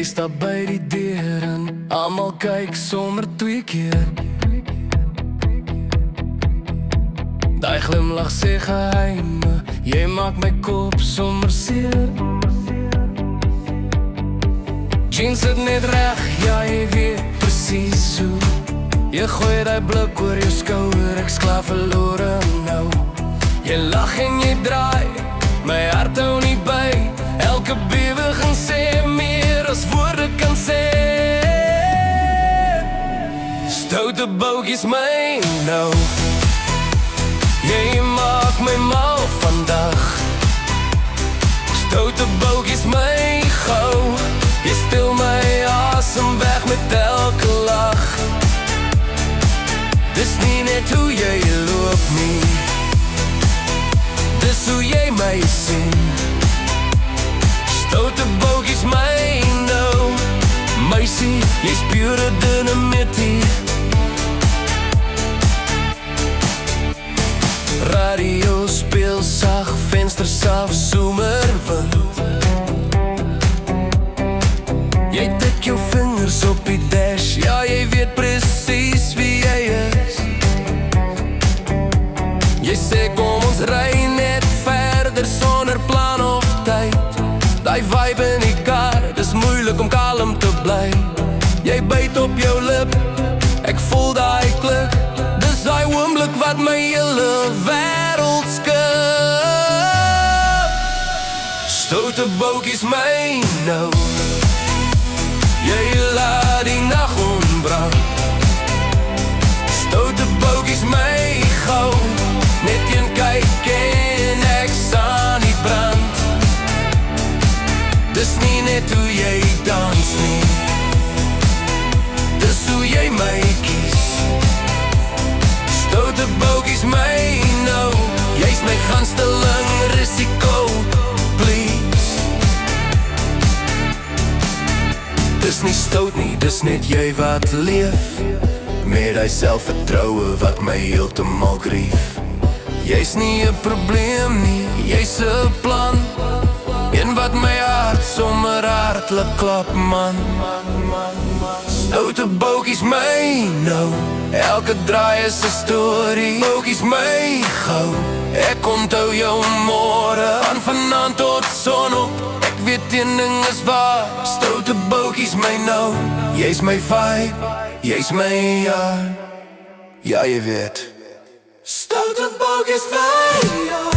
Jy stap by die deur en almal kyk sommer 2 keer. Daai glimlach sê geheime, jy maak my kop sommer seer. Jeans sit net reg, ja jy weet presies hoe. Jy gooi die blik oor jou skouer, ek's klaar verlore nou. Jy lach en jy draai, my hart hou nie by. Elke beweging sê meer as woorde kan sê. Stoute boutjies my nou, jy maak my mal vandag. Stoute boutjies my gou, jy stil my asem weg met elke lach. Dis nie net hoe jy loop nie, dis hoe jy my sien. Stoute boutjies my nou, meisie, jy's pure dynamitie. Radio speel sag, vensters af, somerwind. Jy tik jou vingers op die dash, ja jy weet presies wie jy is. Jy sê kom ons ry net verder sonder plan of tyd. Daai vibe in die kar, dis moeilik om kalm te bly. Jy byt op jou lip, ek voel daai klik. Dis daai oomblik wat my hele wêreld skud. Stoute boutjies my nou, jy laat die nag ontbrand. Stoute boutjies my gou, net een kyk en ek staan die brand. Dis nie net hoe jy dans nie, dis hoe jy my kies. Stoute boutjies my nou, jy's my gunsteling risiko, please. Dis nie stout nie, dis net jy wat leef, met die selfvertroue wat my heeltemal grief. Jy's nie 'n probleem nie, jy's 'n plan, een wat my hart sommer hartlik klap man. Stoute boutjies my nou, elke draai is 'n storie. Boutjies my gou, ek onthou jou môre, van vanaand tot sonop. Ek weet een ding is waar, stoute boutjies my nou. Jy's my vibe, jy's my ja, ja jy weet. Stoute boutjies my ja.